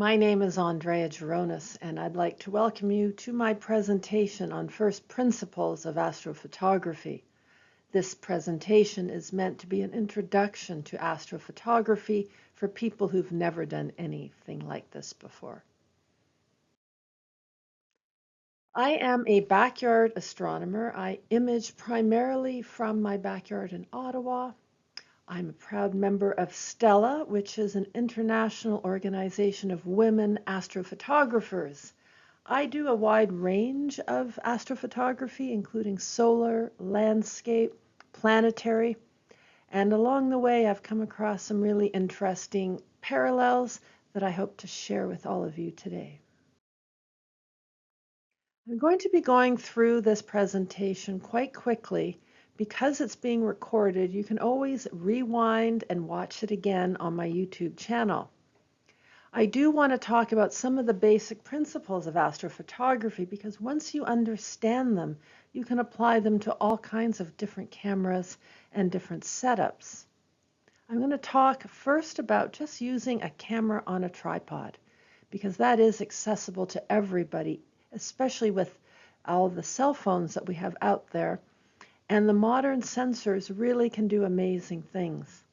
My name is Andrea Gironis, and I'd like to welcome you to my presentation on first principles of astrophotography. This presentation is meant to be an introduction to astrophotography for people who've never done anything like this before. I am a backyard astronomer. I image primarily from my backyard in Ottawa. I'm a proud member of Stella, which is an international organization of women astrophotographers. I do a wide range of astrophotography, including solar, landscape, planetary, and along the way I've come across some really interesting parallels that I hope to share with all of you today. I'm going to be going through this presentation quite quickly. Because it's being recorded, you can always rewind and watch it again on my YouTube channel. I do want to talk about some of the basic principles of astrophotography because once you understand them, you can apply them to all kinds of different cameras and different setups. I'm going to talk first about just using a camera on a tripod because that is accessible to everybody, especially with all the cell phones that we have out there. And the modern sensors really can do amazing things.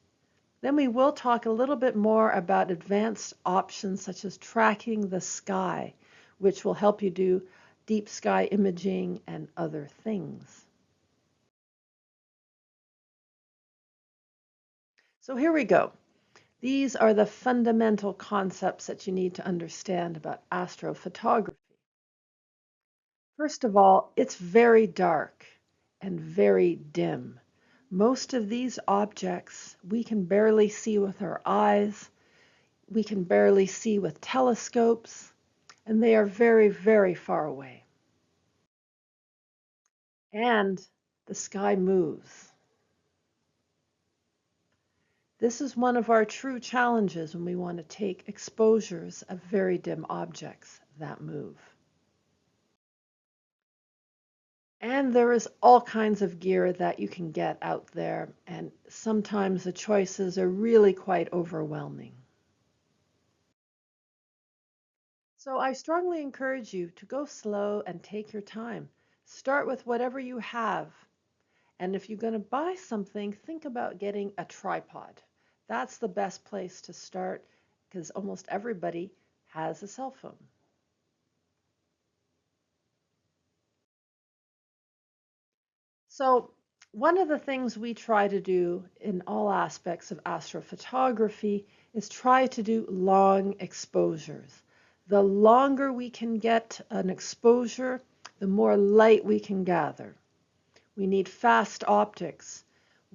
Then we will talk a little bit more about advanced options such as tracking the sky, which will help you do deep sky imaging and other things. So here we go. These are the fundamental concepts that you need to understand about astrophotography. First of all, it's very dark and very dim. Most of these objects we can barely see with our eyes, we can barely see with telescopes, and they are very, very far away. And the sky moves. This is one of our true challenges when we want to take exposures of very dim objects that move. And there is all kinds of gear that you can get out there, and sometimes the choices are really quite overwhelming. So I strongly encourage you to go slow and take your time. Start with whatever you have. And if you're going to buy something, think about getting a tripod. That's the best place to start because almost everybody has a cell phone. So one of the things we try to do in all aspects of astrophotography is try to do long exposures. The longer we can get an exposure, the more light we can gather. We need fast optics,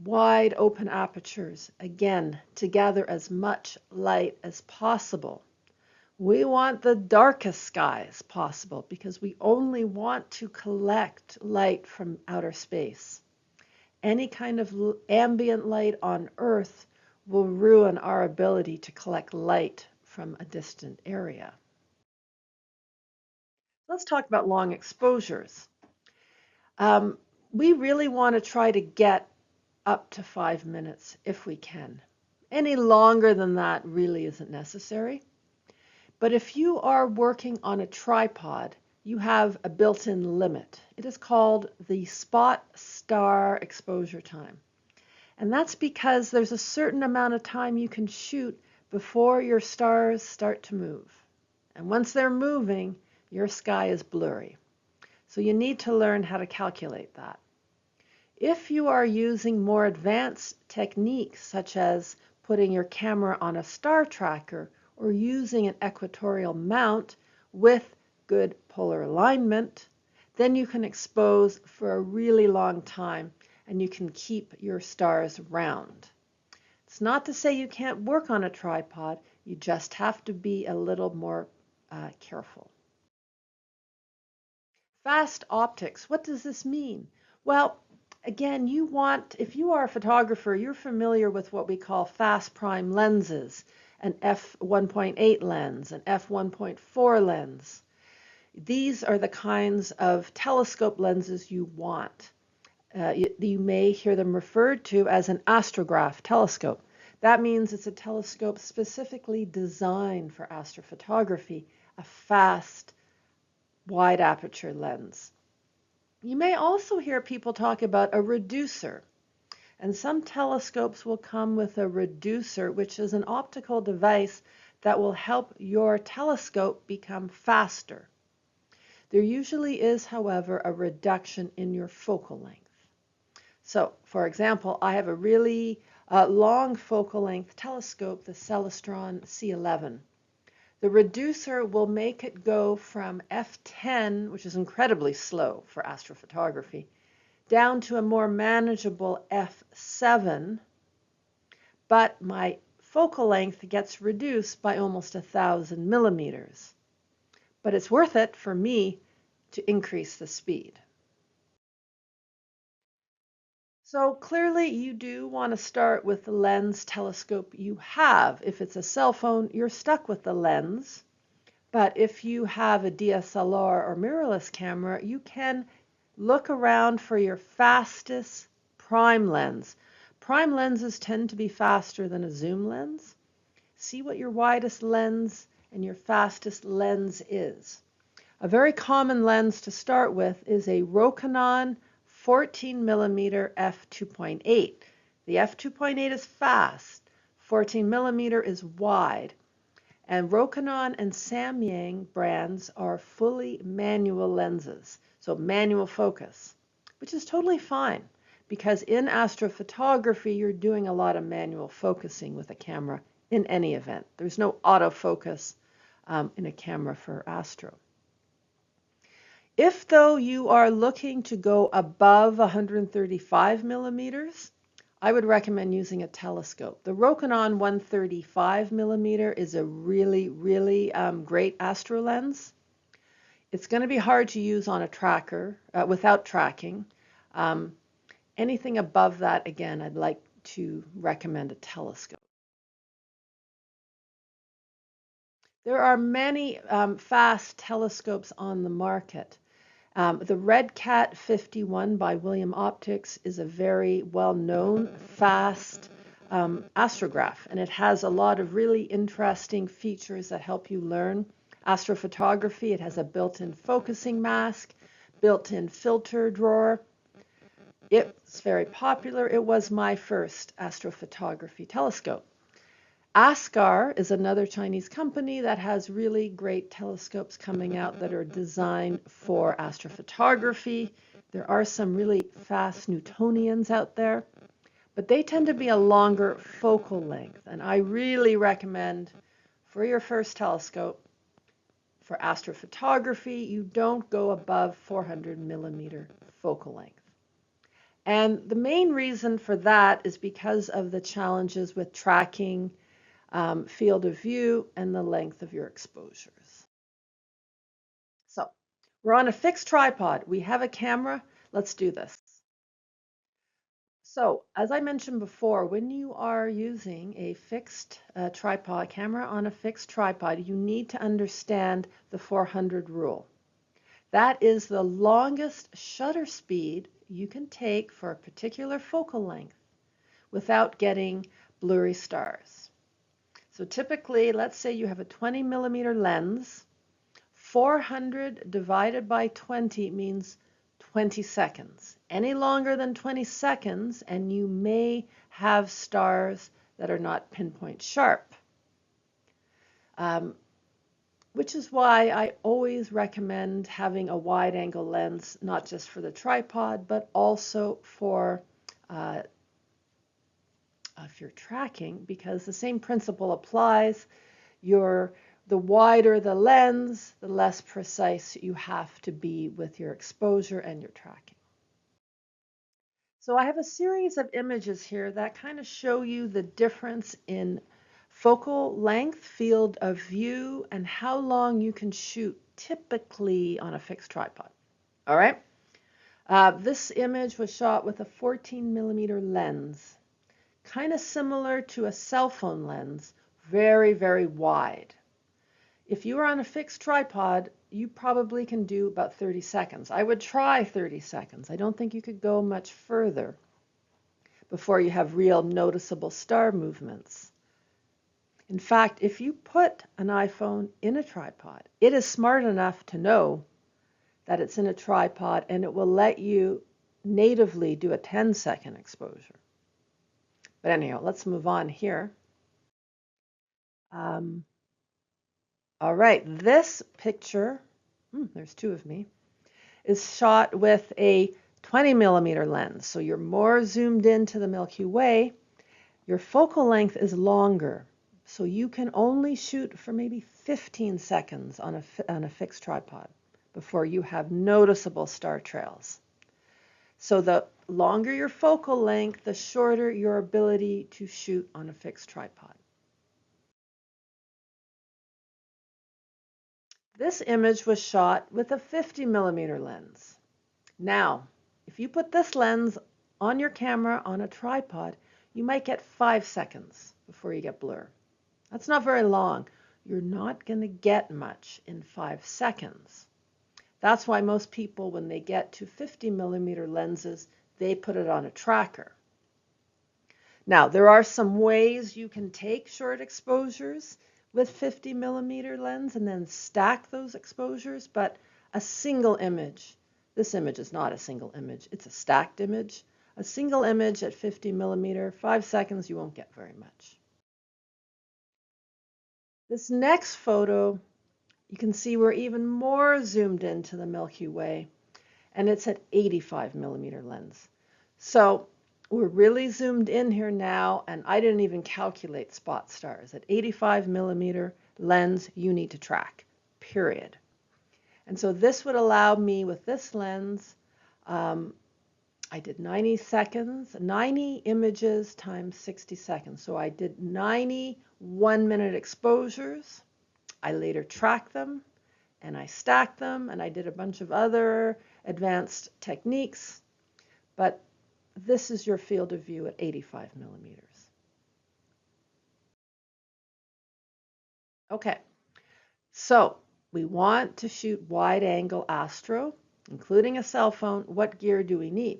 wide open apertures, again, to gather as much light as possible. We want the darkest sky as possible because we only want to collect light from outer space. Any kind of ambient light on Earth will ruin our ability to collect light from a distant area. Let's talk about long exposures. We really want to try to get up to 5 minutes if we can. Any longer than that really isn't necessary. But if you are working on a tripod, you have a built-in limit. It is called the spot star exposure time. And that's because there's a certain amount of time you can shoot before your stars start to move. And once they're moving, your sky is blurry. So you need to learn how to calculate that. If you are using more advanced techniques, such as putting your camera on a star tracker or using an equatorial mount with good polar alignment, then you can expose for a really long time and you can keep your stars round. It's not to say you can't work on a tripod, you just have to be a little more careful. Fast optics, what does this mean? Well, again, if you are a photographer, you're familiar with what we call fast prime lenses, an f1.8 lens, an f1.4 lens. These are the kinds of telescope lenses you want. You may hear them referred to as an astrograph telescope. That means it's a telescope specifically designed for astrophotography, a fast, wide aperture lens. You may also hear people talk about a reducer. And some telescopes will come with a reducer, which is an optical device that will help your telescope become faster. There usually is, however, a reduction in your focal length. So, for example, I have a really long focal length telescope, the Celestron C11. The reducer will make it go from f10, which is incredibly slow for astrophotography, down to a more manageable f7, but my focal length gets reduced by almost 1,000 millimeters. But it's worth it for me to increase the speed. So clearly you do want to start with the lens telescope you have. If it's a cell phone, you're stuck with the lens. But if you have a DSLR or mirrorless camera, you can look around for your fastest prime lens. Prime lenses tend to be faster than a zoom lens. See what your widest lens and your fastest lens is. A very common lens to start with is a Rokinon 14 millimeter f2.8. The f2.8 is fast, 14 millimeter is wide, and Rokinon and Samyang brands are fully manual lenses, so manual focus, which is totally fine because in astrophotography you're doing a lot of manual focusing with a camera in any event. There's no autofocus in a camera for astro. If, though, you are looking to go above 135 millimeters, I would recommend using a telescope. The Rokinon 135 millimeter is a really, really great astro lens. It's going to be hard to use on a tracker without tracking. Anything above that, again, I'd like to recommend a telescope. There are many fast telescopes on the market. The Red Cat 51 by William Optics is a very well-known, fast astrograph, and it has a lot of really interesting features that help you learn astrophotography. It has a built-in focusing mask, built-in filter drawer. It's very popular. It was my first astrophotography telescope. Askar is another Chinese company that has really great telescopes coming out that are designed for astrophotography. There are some really fast Newtonians out there, but they tend to be a longer focal length. And I really recommend for your first telescope, for astrophotography, you don't go above 400 millimeter focal length. And the main reason for that is because of the challenges with tracking, field of view, and the length of your exposures. So we're on a fixed tripod. We have a camera. Let's do this. So as I mentioned before, when you are using a fixed tripod, camera on a fixed tripod, you need to understand the 400 rule. That is the longest shutter speed you can take for a particular focal length without getting blurry stars. So typically, let's say you have a 20 millimeter lens, 400 divided by 20 means 20 seconds. Any longer than 20 seconds, and you may have stars that are not pinpoint sharp. Which is why I always recommend having a wide angle lens, not just for the tripod, but also for if you're tracking, because the same principle applies. The wider the lens, the less precise you have to be with your exposure and your tracking. So I have a series of images here that kind of show you the difference in focal length, field of view, and how long you can shoot typically on a fixed tripod. All right. This image was shot with a 14 millimeter lens, kind of similar to a cell phone lens, very, very wide. If you are on a fixed tripod, you probably can do about 30 seconds. I would try 30 seconds. I don't think you could go much further before you have real noticeable star movements. In fact, if you put an iPhone in a tripod, it is smart enough to know that it's in a tripod, and it will let you natively do a 10-second exposure. But anyhow, let's move on here. All right, this picture, there's two of me, is shot with a 20mm lens. So you're more zoomed into the Milky Way. Your focal length is longer. So you can only shoot for maybe 15 seconds on a fixed tripod before you have noticeable star trails. So the longer your focal length, the shorter your ability to shoot on a fixed tripod. This image was shot with a 50mm lens. Now, if you put this lens on your camera on a tripod, you might get 5 seconds before you get blur. That's not very long. You're not going to get much in 5 seconds. That's why most people, when they get to 50mm lenses, they put it on a tracker. Now, there are some ways you can take short exposures with 50mm lens and then stack those exposures, but a single image, this image is not a single image, it's a stacked image. A single image at 50mm, 5 seconds, you won't get very much. This next photo, you can see we're even more zoomed into the Milky Way, and it's at 85mm lens. So we're really zoomed in here now, and I didn't even calculate spot stars. At 85mm lens, you need to track, period. And so this would allow me, with this lens, I did 90 seconds, 90 images times 60 seconds. So I did 90 one-minute exposures. I later tracked them, and I stacked them, and I did a bunch of other advanced techniques. But this is your field of view at 85mm. Okay, so we want to shoot wide-angle astro, including a cell phone. What gear do we need?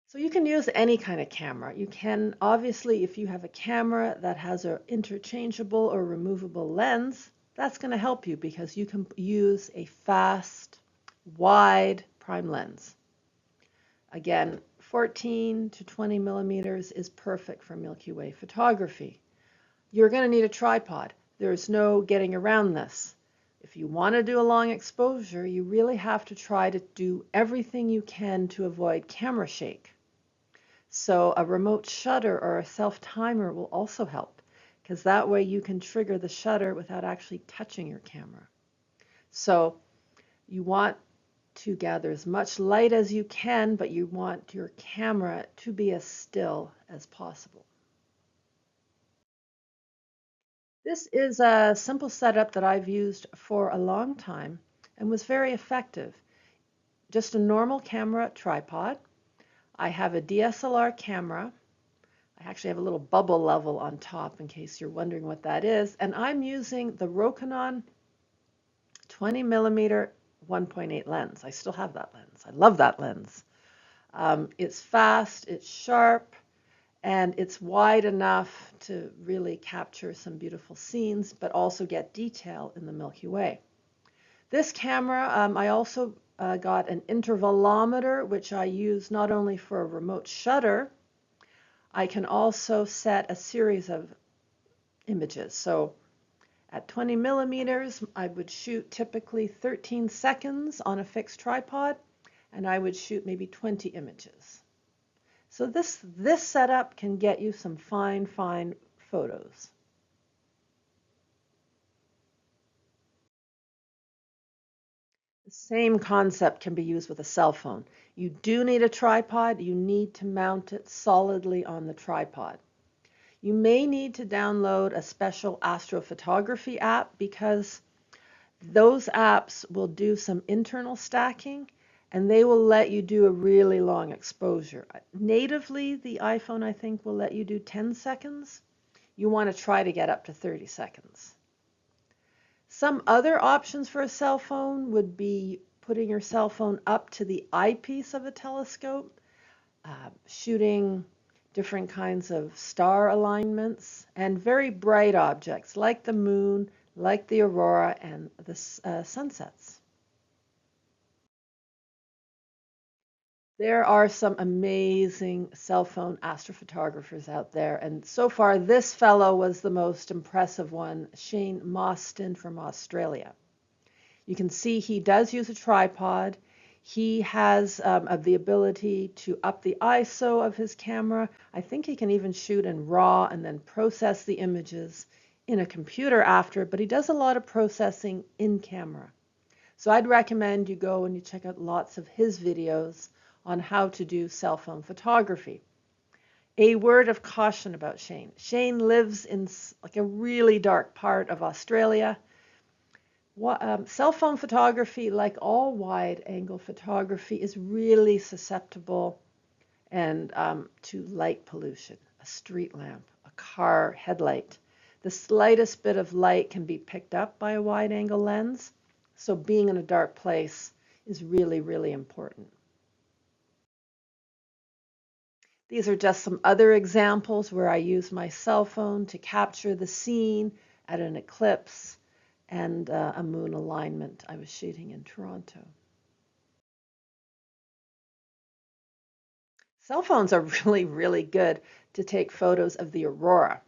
So you can use any kind of camera. You can, obviously, if you have a camera that has an interchangeable or removable lens, that's going to help you because you can use a fast, wide prime lens. Again, 14 to 20mm is perfect for Milky Way photography. You're going to need a tripod. There's no getting around this. If you want to do a long exposure, you really have to try to do everything you can to avoid camera shake. So a remote shutter or a self-timer will also help, because that way you can trigger the shutter without actually touching your camera. So you want to gather as much light as you can, but you want your camera to be as still as possible. This is a simple setup that I've used for a long time and was very effective. Just a normal camera tripod. I have a DSLR camera. I actually have a little bubble level on top in case you're wondering what that is. And I'm using the Rokinon 20mm 1.8 lens. I still have that lens. I love that lens. It's fast, it's sharp, and it's wide enough to really capture some beautiful scenes, but also get detail in the Milky Way. This camera, I also got an intervalometer, which I use not only for a remote shutter, I can also set a series of images. So at 20mm, I would shoot typically 13 seconds on a fixed tripod, and I would shoot maybe 20 images. So this setup can get you some fine photos. The same concept can be used with a cell phone. You do need a tripod. You need to mount it solidly on the tripod. You may need to download a special astrophotography app because those apps will do some internal stacking and they will let you do a really long exposure. Natively, the iPhone, I think, will let you do 10 seconds. You want to try to get up to 30 seconds. Some other options for a cell phone would be putting your cell phone up to the eyepiece of a telescope, shooting different kinds of star alignments, and very bright objects like the moon, like the aurora, and the sunsets. There are some amazing cell phone astrophotographers out there, and so far this fellow was the most impressive one, Shane Mostyn from Australia. You can see he does use a tripod. He has the ability to up the ISO of his camera. I think he can even shoot in RAW and then process the images in a computer after, but he does a lot of processing in camera. So I'd recommend you go and you check out lots of his videos on how to do cell phone photography. A word of caution about Shane. Shane lives in like a really dark part of Australia. Cell phone photography, like all wide-angle photography, is really susceptible to light pollution. A street lamp, a car headlight. The slightest bit of light can be picked up by a wide-angle lens, so being in a dark place is really, really important. These are just some other examples where I use my cell phone to capture the scene at an eclipse and a moon alignment I was shooting in Toronto. Cell phones are really, really good to take photos of the aurora.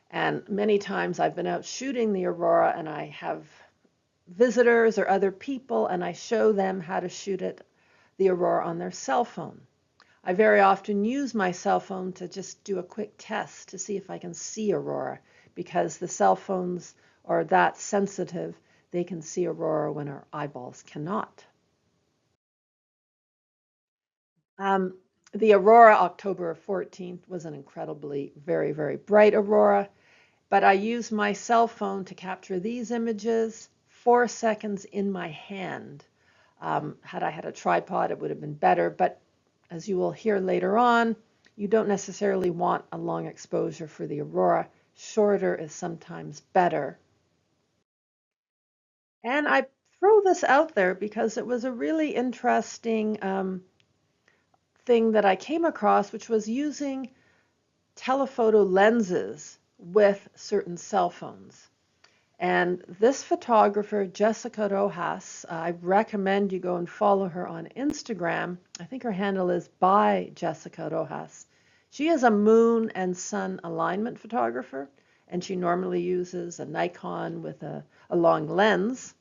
And many times I've been out shooting the aurora and I have visitors or other people and I show them how to shoot the aurora on their cell phone. I very often use my cell phone to just do a quick test to see if I can see aurora, because the cell phones are that sensitive, they can see aurora when our eyeballs cannot. The aurora, October 14th, was an incredibly, very, very bright aurora, but I used my cell phone to capture these images 4 seconds in my hand. Had I had a tripod, it would have been better, but as you will hear later on, you don't necessarily want a long exposure for the aurora. Shorter is sometimes better. And I throw this out there because it was a really interesting thing that I came across, which was using telephoto lenses with certain cell phones. And this photographer, Jessica Rojas, I recommend you go and follow her on Instagram. I think her handle is by Jessica Rojas. She is a moon and sun alignment photographer, and she normally uses a Nikon with a long lens.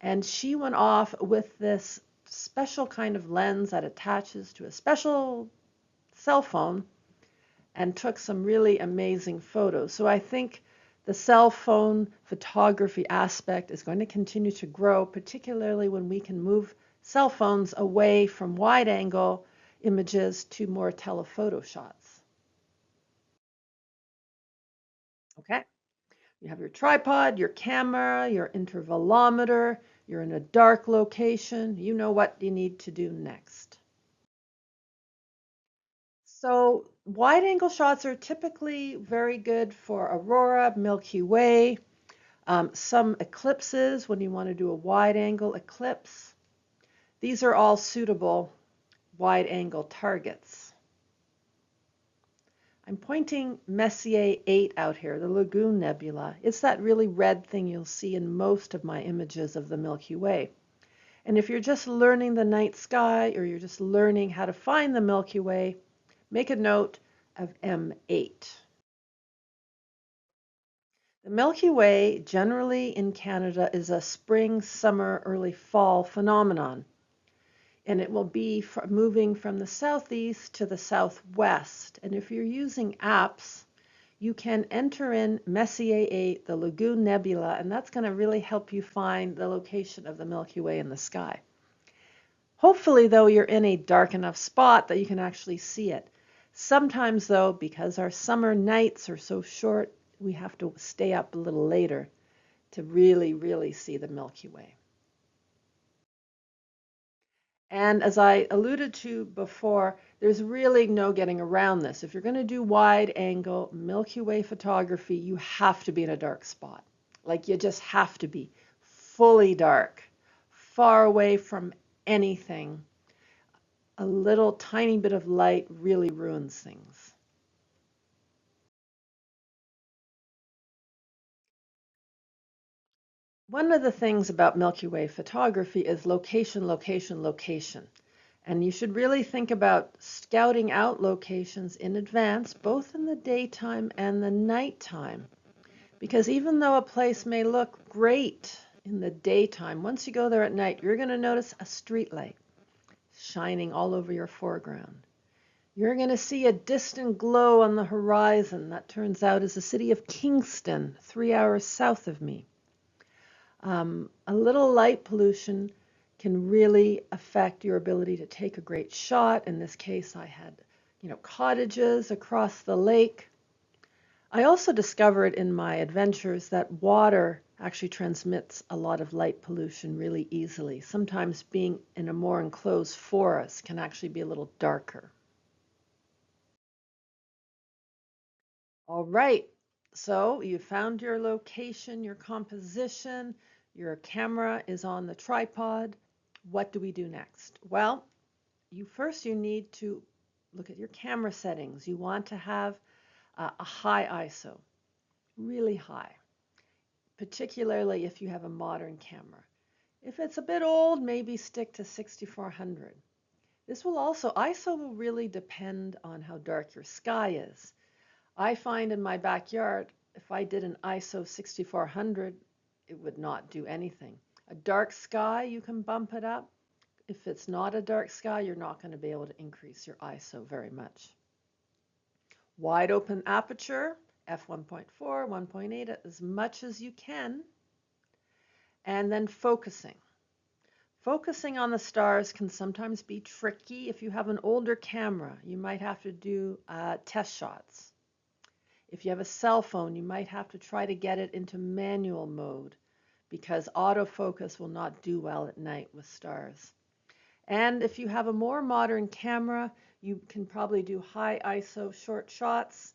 And she went off with this special kind of lens that attaches to a special cell phone and took some really amazing photos. So I think the cell phone photography aspect is going to continue to grow, particularly when we can move cell phones away from wide-angle images to more telephoto shots. Okay, you have your tripod, your camera, your intervalometer, you're in a dark location, you know what you need to do next. So wide-angle shots are typically very good for aurora, Milky Way, some eclipses when you want to do a wide-angle eclipse. These are all suitable wide-angle targets. I'm pointing Messier 8 out here, the Lagoon Nebula. It's that really red thing you'll see in most of my images of the Milky Way. And if you're just learning the night sky or you're just learning how to find the Milky Way, make a note of M8. The Milky Way, generally in Canada, is a spring, summer, early fall phenomenon. And it will be moving from the southeast to the southwest. And if you're using apps, you can enter in Messier 8, the Lagoon Nebula, and that's going to really help you find the location of the Milky Way in the sky. Hopefully, though, you're in a dark enough spot that you can actually see it. Sometimes, though, because our summer nights are so short, we have to stay up a little later to really, really see the Milky Way. And as I alluded to before, there's really no getting around this. If you're going to do wide angle Milky Way photography, you have to be in a dark spot. Like you just have to be fully dark, far away from anything, a little tiny bit of light really ruins things. One of the things about Milky Way photography is location, location, location. And you should really think about scouting out locations in advance, both in the daytime and the nighttime. Because even though a place may look great in the daytime, once you go there at night, you're going to notice a street light shining all over your foreground. You're going to see a distant glow on the horizon that turns out is the city of Kingston, 3 hours south of me. A little light pollution can really affect your ability to take a great shot. In this case, I had, cottages across the lake. I also discovered in my adventures that water actually transmits a lot of light pollution really easily. Sometimes being in a more enclosed forest can actually be a little darker. All right, so you found your location, your composition, your camera is on the tripod. What do we do next? Well, you need to look at your camera settings. You want to have a high ISO, really high, particularly if you have a modern camera. If it's a bit old, maybe stick to 6400. ISO will really depend on how dark your sky is. I find in my backyard, if I did an ISO 6400, it would not do anything. A dark sky, you can bump it up. If it's not a dark sky, you're not going to be able to increase your ISO very much. Wide open aperture, f1.4, 1.8, as much as you can. And then focusing. Focusing on the stars can sometimes be tricky. If you have an older camera, you might have to do test shots. If you have a cell phone, you might have to try to get it into manual mode because autofocus will not do well at night with stars. And if you have a more modern camera, you can probably do high ISO short shots.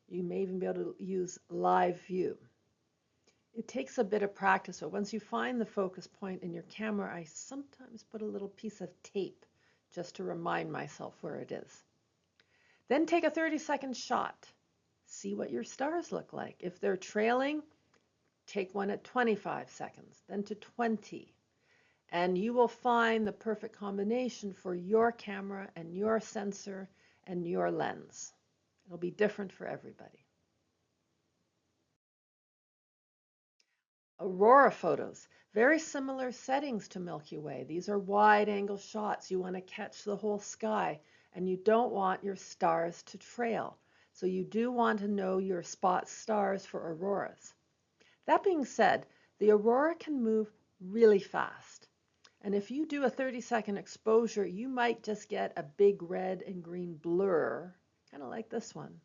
You may even be able to use live view. It takes a bit of practice, but once you find the focus point in your camera, I sometimes put a little piece of tape just to remind myself where it is. Then take a 30-second shot. See what your stars look like. If they're trailing, take one at 25 seconds, then to 20. And you will find the perfect combination for your camera and your sensor and your lens. It'll be different for everybody. Aurora photos, very similar settings to Milky Way. These are wide angle shots. You want to catch the whole sky and you don't want your stars to trail. So you do want to know your spot stars for auroras. That being said, the aurora can move really fast. And if you do a 30-second exposure, you might just get a big red and green blur, kind of like this one.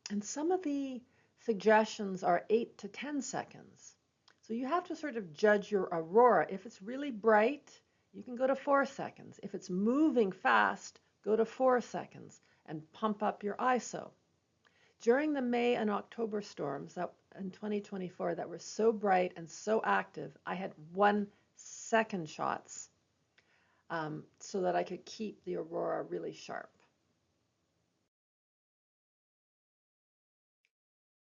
And some of the suggestions are 8 to 10 seconds. So you have to sort of judge your aurora. If it's really bright, you can go to 4 seconds. If it's moving fast, go to 4 seconds and pump up your ISO. During the May and October storms in 2024 that were so bright and so active, I had 1-second shots so that I could keep the aurora really sharp.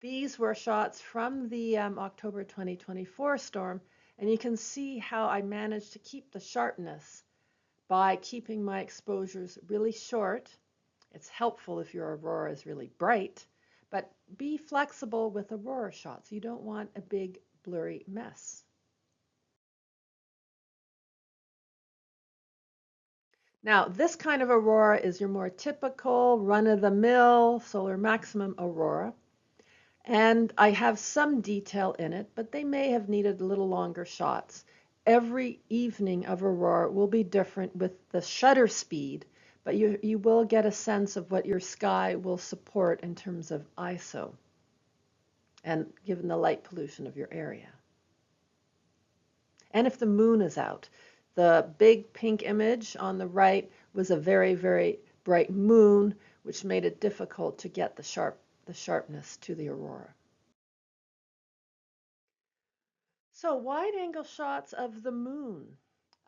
These were shots from the October 2024 storm, and you can see how I managed to keep the sharpness by keeping my exposures really short. It's helpful if your aurora is really bright, but be flexible with aurora shots. You don't want a big blurry mess. Now, this kind of aurora is your more typical run-of-the-mill solar maximum aurora. And I have some detail in it, but they may have needed a little longer shots. Every evening of aurora will be different with the shutter speed, but you will get a sense of what your sky will support in terms of ISO and given the light pollution of your area. And if the moon is out. The big pink image on the right was a very, very bright moon, which made it difficult to get the sharpness to the aurora. So wide-angle shots of the moon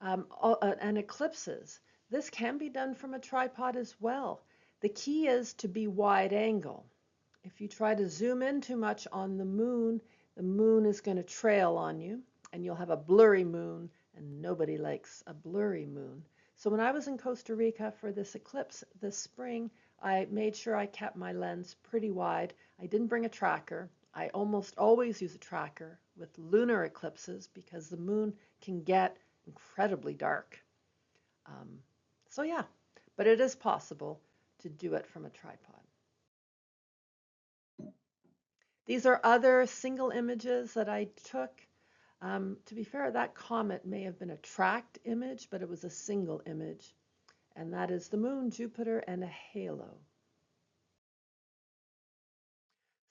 and eclipses. This can be done from a tripod as well. The key is to be wide angle. If you try to zoom in too much on the moon is going to trail on you, and you'll have a blurry moon, and nobody likes a blurry moon. So when I was in Costa Rica for this eclipse this spring, I made sure I kept my lens pretty wide. I didn't bring a tracker. I almost always use a tracker with lunar eclipses because the moon can get incredibly dark. Um, so yeah, but it is possible to do it from a tripod. These are other single images that I took. To be fair, that comet may have been a tracked image, but it was a single image. And that is the moon, Jupiter, and a halo.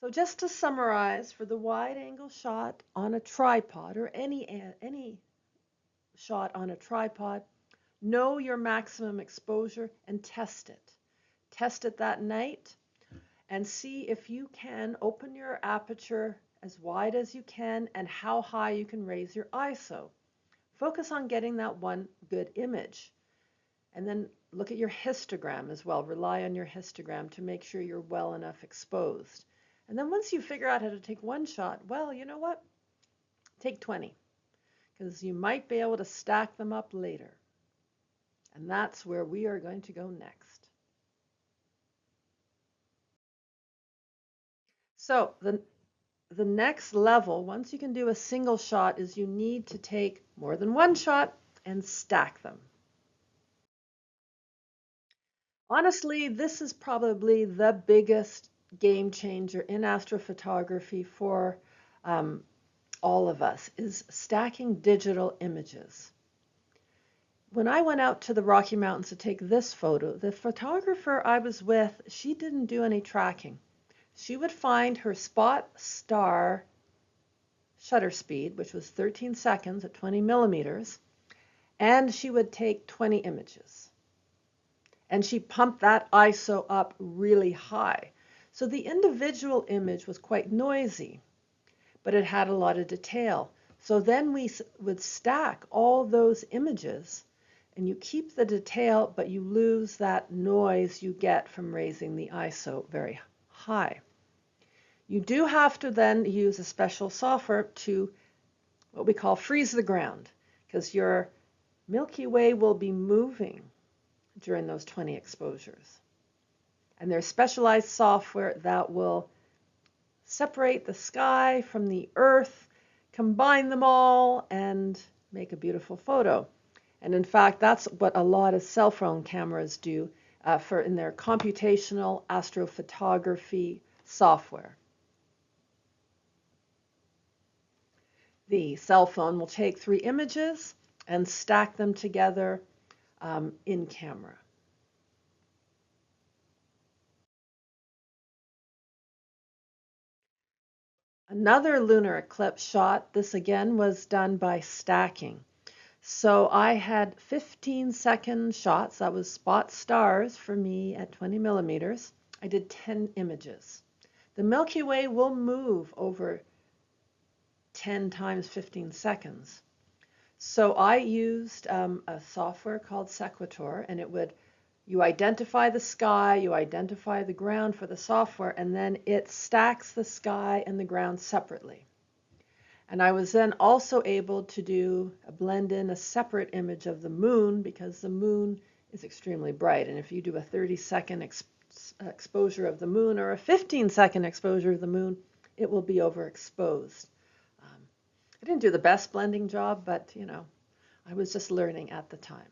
So just to summarize, for the wide angle shot on a tripod or any shot on a tripod, know your maximum exposure and test it. Test it that night and see if you can open your aperture as wide as you can and how high you can raise your ISO. Focus on getting that one good image. And then look at your histogram as well. Rely on your histogram to make sure you're well enough exposed. And then once you figure out how to take one shot, well, you know what? Take 20, because you might be able to stack them up later. And that's where we are going to go next. So the next level, once you can do a single shot, is you need to take more than one shot and stack them. Honestly, this is probably the biggest game changer in astrophotography for all of us, is stacking digital images. When I went out to the Rocky Mountains to take this photo, the photographer I was with, she didn't do any tracking. She would find her spot star shutter speed, which was 13 seconds at 20 millimeters, and she would take 20 images. And she pumped that ISO up really high. So the individual image was quite noisy, but it had a lot of detail. So then we would stack all those images, and you keep the detail, but you lose that noise you get from raising the ISO very high. You do have to then use a special software to what we call freeze the ground, because your Milky Way will be moving during those 20 exposures. And there's specialized software that will separate the sky from the earth, combine them all, and make a beautiful photo. And in fact, that's what a lot of cell phone cameras do in their computational astrophotography software. The cell phone will take 3 images and stack them together in camera. Another lunar eclipse shot, this again was done by stacking. So I had 15-second shots, that was spot stars for me at 20 millimeters. I did 10 images. The Milky Way will move over 10 times 15 seconds. So I used a software called Sequitur, and you identify the sky, you identify the ground for the software, and then it stacks the sky and the ground separately. And I was then also able to blend in a separate image of the moon, because the moon is extremely bright. And if you do a 30-second exposure of the moon or a 15-second exposure of the moon, it will be overexposed. I didn't do the best blending job, but I was just learning at the time.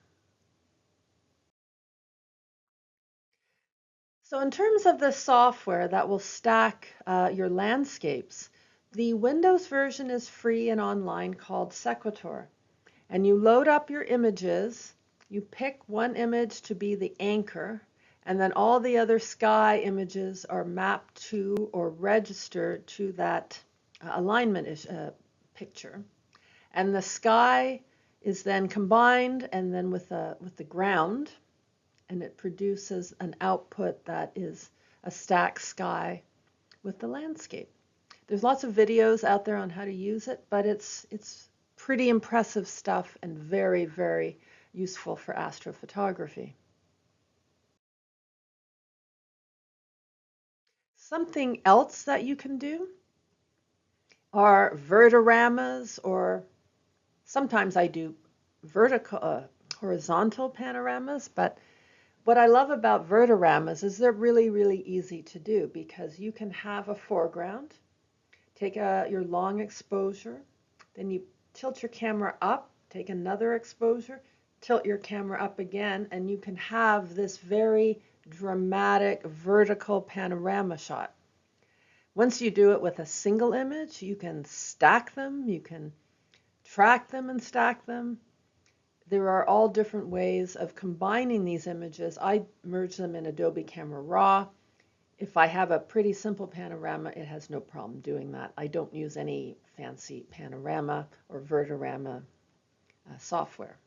So in terms of the software that will stack your landscapes, the Windows version is free and online called Sequitur. And you load up your images, you pick one image to be the anchor, and then all the other sky images are mapped to or registered to that alignment picture. And the sky is then combined and then with the ground, and it produces an output that is a stacked sky with the landscape. There's lots of videos out there on how to use it, but it's pretty impressive stuff and very, very useful for astrophotography. Something else that you can do are vertiramas, or sometimes I do horizontal panoramas, but what I love about vertiramas is they're really, really easy to do because you can have a foreground, take your long exposure, then you tilt your camera up, take another exposure, tilt your camera up again, and you can have this very dramatic vertical panorama shot. Once you do it with a single image, you can stack them, you can track them and stack them. There are all different ways of combining these images. I merge them in Adobe Camera Raw. If I have a pretty simple panorama, it has no problem doing that. I don't use any fancy panorama or vertirama software.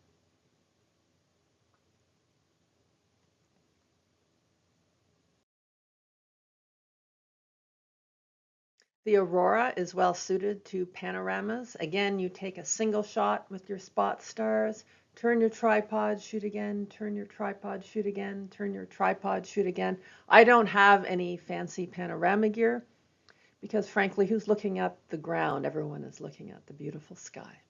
The Aurora is well suited to panoramas. Again, you take a single shot with your spot stars, turn your tripod, shoot again, turn your tripod, shoot again, turn your tripod, shoot again. I don't have any fancy panorama gear because frankly, who's looking at the ground? Everyone is looking at the beautiful sky.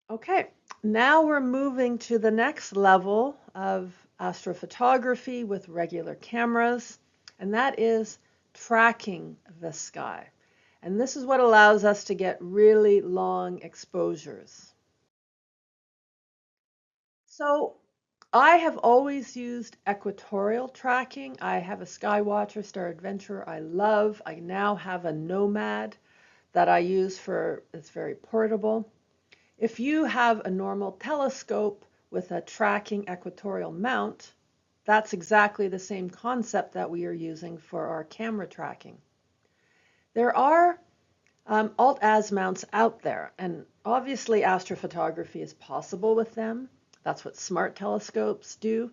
Okay, now we're moving to the next level of astrophotography with regular cameras, and that is tracking the sky. And this is what allows us to get really long exposures. So I have always used equatorial tracking. I have a Skywatcher Star Adventurer I love. I now have a Nomad that I use for, it's very portable. If you have a normal telescope with a tracking equatorial mount, that's exactly the same concept that we are using for our camera tracking. There are alt-az mounts out there, and obviously astrophotography is possible with them. That's what smart telescopes do,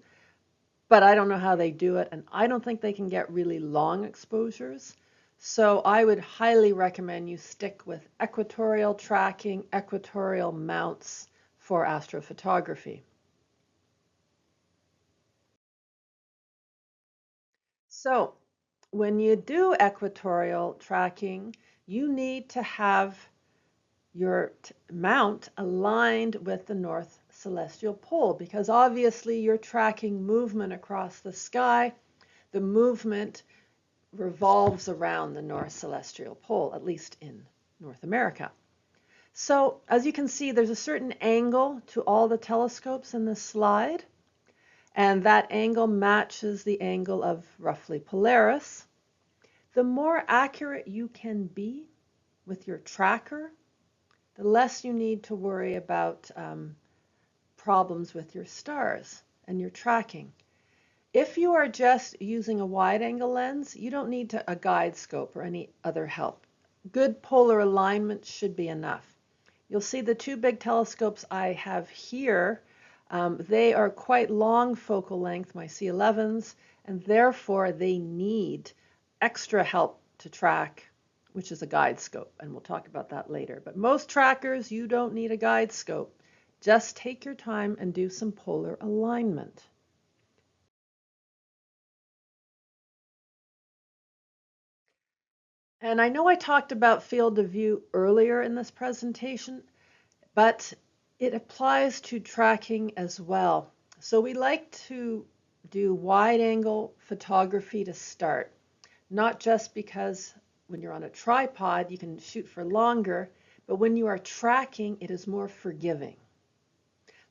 but I don't know how they do it, and I don't think they can get really long exposures. So I would highly recommend you stick with equatorial tracking, equatorial mounts for astrophotography. So when you do equatorial tracking, you need to have your mount aligned with the north celestial pole because obviously you're tracking movement across the sky. The movement revolves around the north celestial pole, at least in North America. So as you can see, there's a certain angle to all the telescopes in this slide, and that angle matches the angle of roughly Polaris. The more accurate you can be with your tracker, the less you need to worry about problems with your stars and your tracking. If you are just using a wide angle lens, you don't need a guide scope or any other help. Good polar alignment should be enough. You'll see the two big telescopes I have here, they are quite long focal length, my C11s, and therefore they need extra help to track, which is a guide scope, and we'll talk about that later. But most trackers, you don't need a guide scope. Just take your time and do some polar alignment. And I know I talked about field of view earlier in this presentation, but it applies to tracking as well. So we like to do wide angle photography to start, not just because when you're on a tripod you can shoot for longer, but when you are tracking it is more forgiving.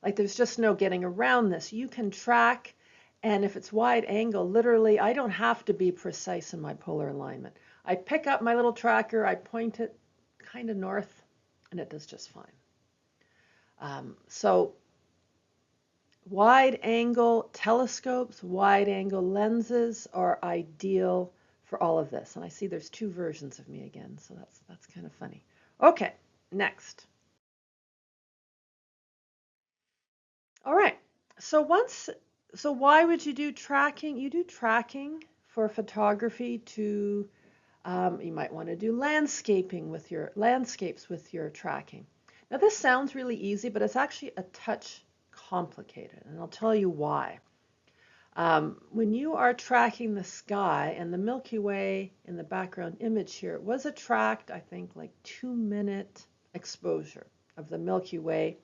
Like there's just no getting around this. You can track, and if it's wide angle, literally I don't have to be precise in my polar alignment. I pick up my little tracker, I point it kind of north, and it does just fine. So wide angle telescopes, wide angle lenses are ideal for all of this. And I see there's two versions of me again, so that's kind of funny. Okay, next. All right. So why would you do tracking? You do tracking for photography to, you might want to do landscaping with your landscapes with your tracking. Now this sounds really easy, but it's actually a touch complicated, and I'll tell you why. When you are tracking the sky, and the Milky Way in the background image here was a tracked, I think, like 2-minute exposure of the Milky Way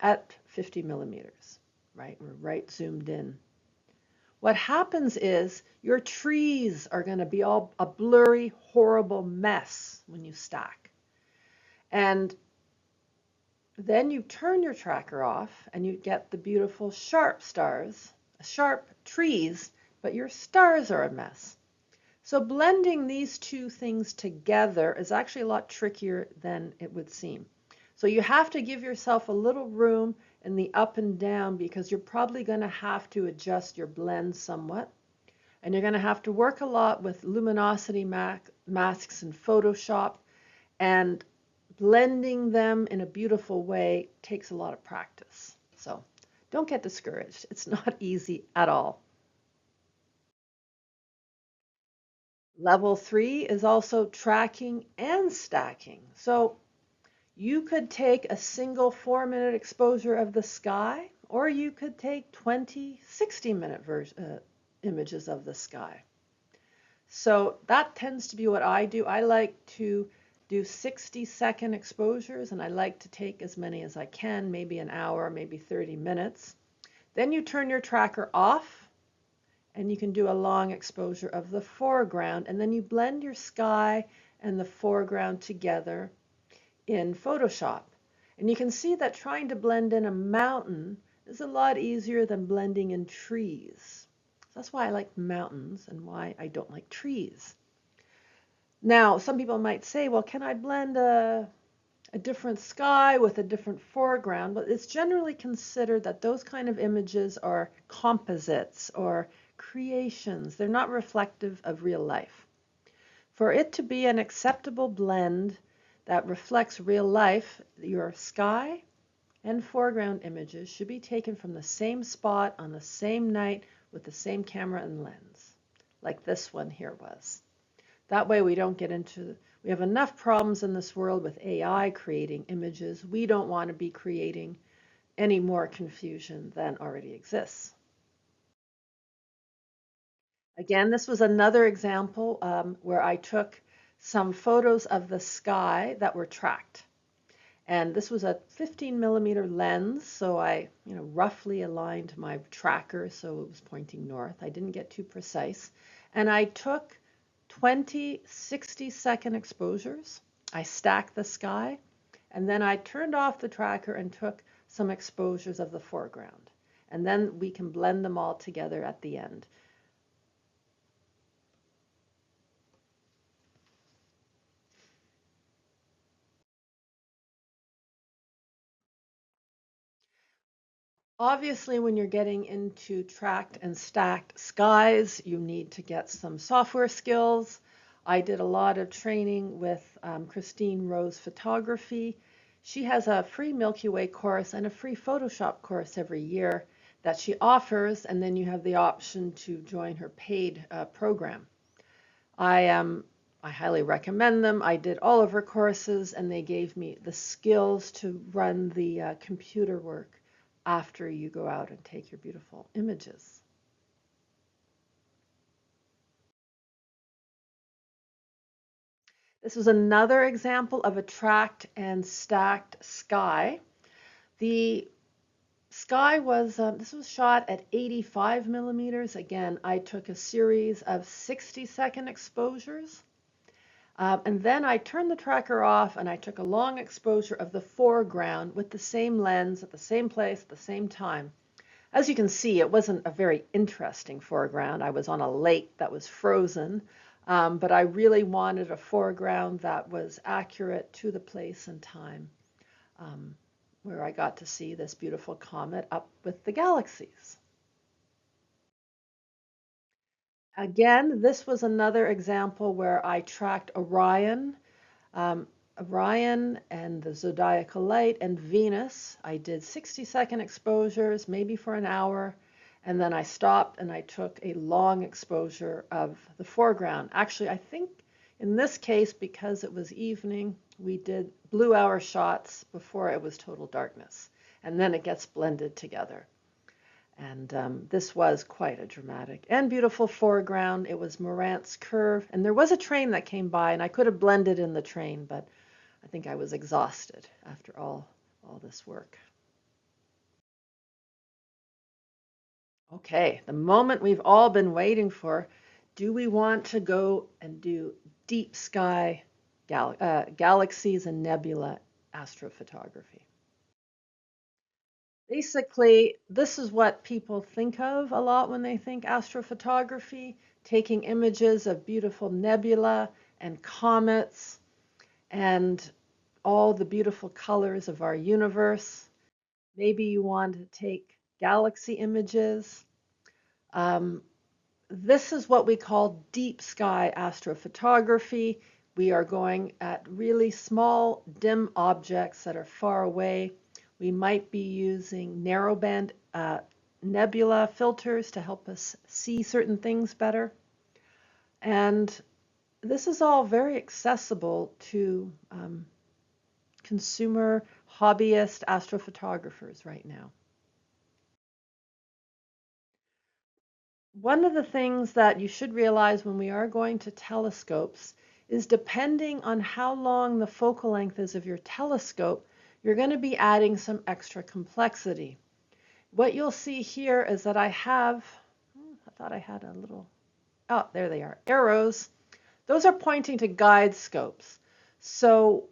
at 50 millimeters, right? We're right zoomed in. What happens is your trees are going to be all a blurry, horrible mess when you stack. And then you turn your tracker off and you get the beautiful sharp stars, sharp trees, but your stars are a mess. So blending these two things together is actually a lot trickier than it would seem. So you have to give yourself a little room in the up and down, because you're probably going to have to adjust your blend somewhat. And you're going to have to work a lot with luminosity masks in Photoshop, and blending them in a beautiful way takes a lot of practice. So don't get discouraged. It's not easy at all. Level 3 is also tracking and stacking. So you could take a single 4-minute exposure of the sky, or you could take 20 60-minute images of the sky. So that tends to be what I do. I like to do 60-second exposures, and I like to take as many as I can, maybe an hour, maybe 30 minutes. Then you turn your tracker off, and you can do a long exposure of the foreground, and then you blend your sky and the foreground together in Photoshop. And you can see that trying to blend in a mountain is a lot easier than blending in trees. That's why I like mountains and why I don't like trees. Now, some people might say, well, can I blend a different sky with a different foreground? Well, it's generally considered that those kind of images are composites or creations. They're not reflective of real life. For it to be an acceptable blend that reflects real life, your sky and foreground images should be taken from the same spot on the same night with the same camera and lens, like this one here was. That way we don't get into, we have enough problems in this world with AI creating images. We don't want to be creating any more confusion than already exists. Again, this was another example where I took some photos of the sky that were tracked. And this was a 15-millimeter lens, so I, roughly aligned my tracker so it was pointing north. I didn't get too precise. And I took 20 60-second exposures. I stacked the sky, and then I turned off the tracker and took some exposures of the foreground. And then we can blend them all together at the end. Obviously, when you're getting into tracked and stacked skies, you need to get some software skills. I did a lot of training with Christine Rose Photography. She has a free Milky Way course and a free Photoshop course every year that she offers, and then you have the option to join her paid program. I highly recommend them. I did all of her courses, and they gave me the skills to run the computer work after you go out and take your beautiful images. This was another example of a tracked and stacked sky. The sky was, this was shot at 85 millimeters. Again, I took a series of 60-second exposures. And then I turned the tracker off and I took a long exposure of the foreground with the same lens at the same place at the same time. As you can see, it wasn't a very interesting foreground. I was on a lake that was frozen, but I really wanted a foreground that was accurate to the place and time, where I got to see this beautiful comet up with the galaxies. Again, this was another example where I tracked Orion, Orion and the zodiacal light and Venus. I did 60-second exposures, maybe for an hour, And then I stopped and I took a long exposure of the foreground. Actually, I think in this case, because it was evening, we did blue hour shots before it was total darkness. And then it gets blended together. And this was quite a dramatic and beautiful foreground. It was Morant's Curve. And there was a train that came by, and I could have blended in the train, but I think I was exhausted after all this work. Okay, the moment we've all been waiting for. Do we want to go and do deep sky galaxies and nebula astrophotography? Basically, this is what people think of a lot when they think astrophotography, taking images of beautiful nebula and comets and all the beautiful colors of our universe. Maybe you want to take galaxy images. Um, this is what we call deep sky astrophotography. We are going at really small, dim objects that are far away. We might be using narrowband nebula filters to help us see certain things better. And this is all very accessible to consumer hobbyist astrophotographers right now. One of the things that you should realize when we are going to telescopes is depending on how long the focal length is of your telescope, you're going to be adding some extra complexity. What you'll see here is that I thought I had a little, oh, there they are, arrows. Those are pointing to guide scopes. So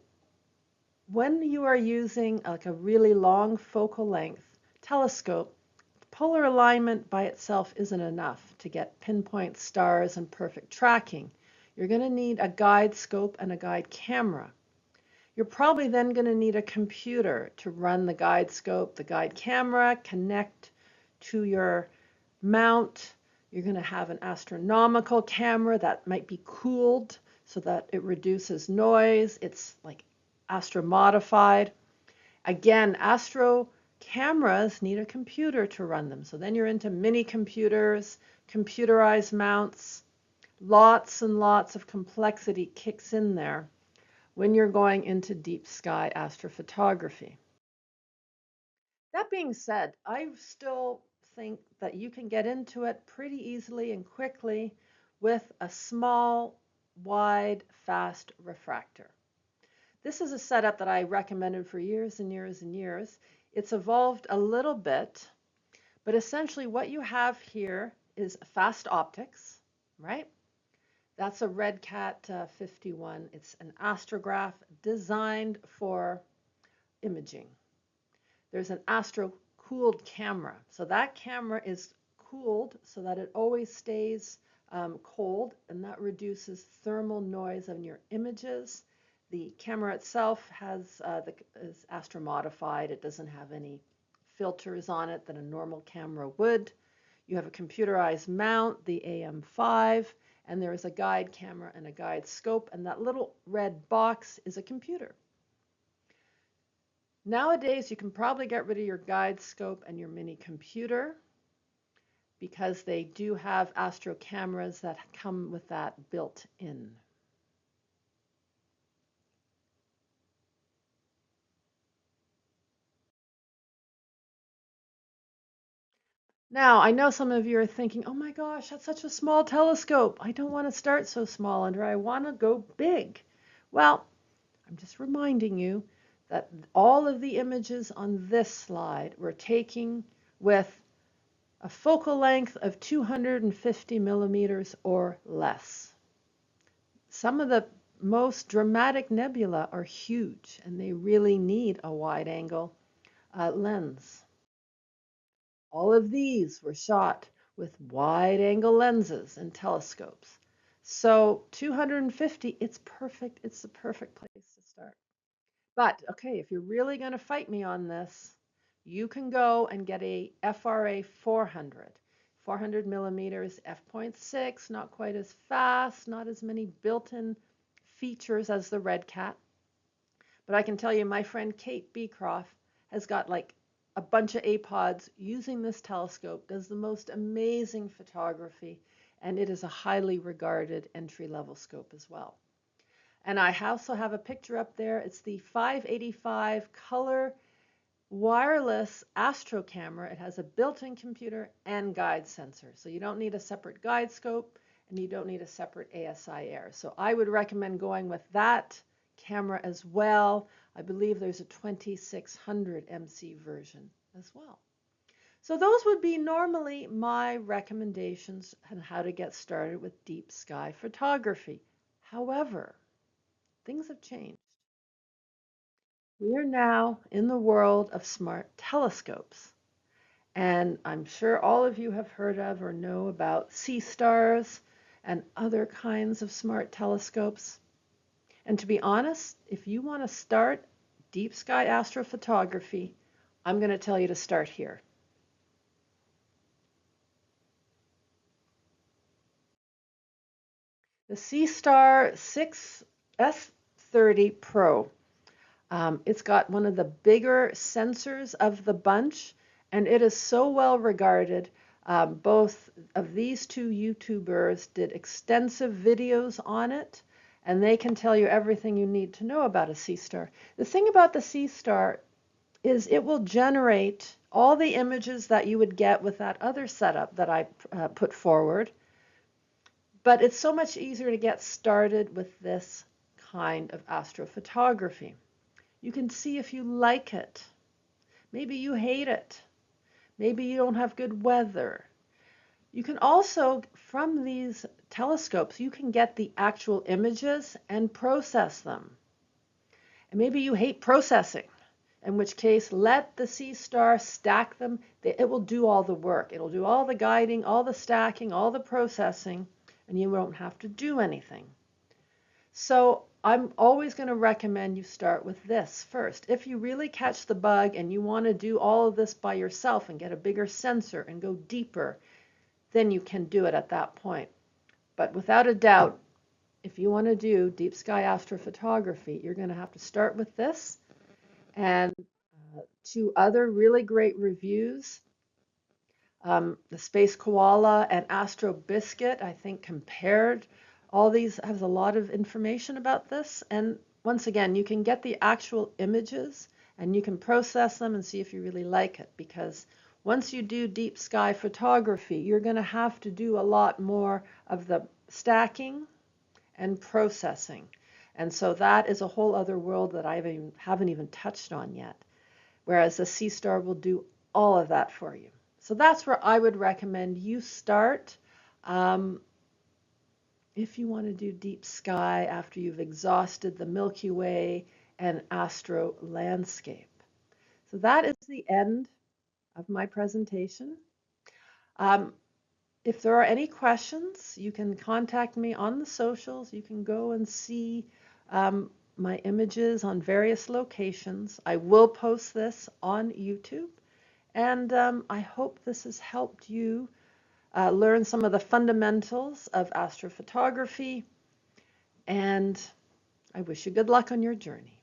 when you are using like a really long focal length telescope, polar alignment by itself isn't enough to get pinpoint stars and perfect tracking. You're going to need a guide scope and a guide camera. You're probably then going to need a computer to run the guide scope, the guide camera, connect to your mount. You're going to have an astronomical camera that might be cooled so that it reduces noise. It's like astro-modified. Again, astro cameras need a computer to run them. So then you're into mini computers, computerized mounts. Lots and lots of complexity kicks in there when you're going into deep sky astrophotography. That being said, I still think that you can get into it pretty easily and quickly with a small, wide, fast refractor. This is a setup that I recommended for years and years and years. It's evolved a little bit, but essentially what you have here is fast optics, right? That's a Red Cat 51. It's an astrograph designed for imaging. There's an astro-cooled camera. So that camera is cooled so that it always stays cold, and that reduces thermal noise on your images. The camera itself is astro-modified. It doesn't have any filters on it that a normal camera would. You have a computerized mount, the AM5, and there is a guide camera and a guide scope, and that little red box is a computer. Nowadays, you can probably get rid of your guide scope and your mini computer because they do have astro cameras that come with that built in. Now, I know some of you are thinking, oh my gosh, that's such a small telescope. I don't want to start so small, and I want to go big. Well, I'm just reminding you that all of the images on this slide we're taking with a focal length of 250 millimeters or less. Some of the most dramatic nebula are huge, and they really need a wide-angle lens. All of these were shot with wide-angle lenses and telescopes. So 250, it's perfect. It's the perfect place to start. But, okay, if you're really going to fight me on this, you can go and get a FRA 400. 400 millimeters, f.6, not quite as fast, not as many built-in features as the Red Cat. But I can tell you my friend Kate Beecroft has got like a bunch of apods using this telescope does the most amazing photography, and it is a highly regarded entry-level scope as well. And I also have a picture up there. It's the 585 color wireless astro camera. It has a built-in computer and guide sensor. So you don't need a separate guide scope and you don't need a separate ASI air. So I would recommend going with that camera as well. I believe there's a 2600 MC version as well. So those would be normally my recommendations on how to get started with deep sky photography. However, things have changed. We are now in the world of smart telescopes. And I'm sure all of you have heard of or know about sea stars and other kinds of smart telescopes. And to be honest, if you want to start deep sky astrophotography, I'm going to tell you to start here. The Sea Star 6S30 Pro. It's got one of the bigger sensors of the bunch, and it is so well regarded. Both of these two YouTubers did extensive videos on it, and they can tell you everything you need to know about a sea star. The thing about the sea star is it will generate all the images that you would get with that other setup that I put forward, but it's so much easier to get started with this kind of astrophotography. You can see if you like it. Maybe you hate it. Maybe you don't have good weather. You can also, from these telescopes, you can get the actual images and process them. And maybe you hate processing, in which case let the sea star stack them. It will do all the work. It'll do all the guiding, all the stacking, all the processing, and you won't have to do anything. So I'm always going to recommend you start with this first. If you really catch the bug and you want to do all of this by yourself and get a bigger sensor and go deeper, then you can do it at that point. But without a doubt, if you want to do deep sky astrophotography, you're going to have to start with this and two other really great reviews. The Space Koala and Astro Biscuit, I think, compared. All these has a lot of information about this. And once again, you can get the actual images and you can process them and see if you really like it. Because once you do deep sky photography, you're going to have to do a lot more of the stacking and processing. And so that is a whole other world that I haven't even touched on yet. Whereas the Sea Star will do all of that for you. So that's where I would recommend you start if you want to do deep sky after you've exhausted the Milky Way and astro landscape. So that is the end of my presentation. Um, if there are any questions, you can contact me on the socials. You can go and see my images on various locations. I will post this on YouTube. And I hope this has helped you learn some of the fundamentals of astrophotography. And I wish you good luck on your journey.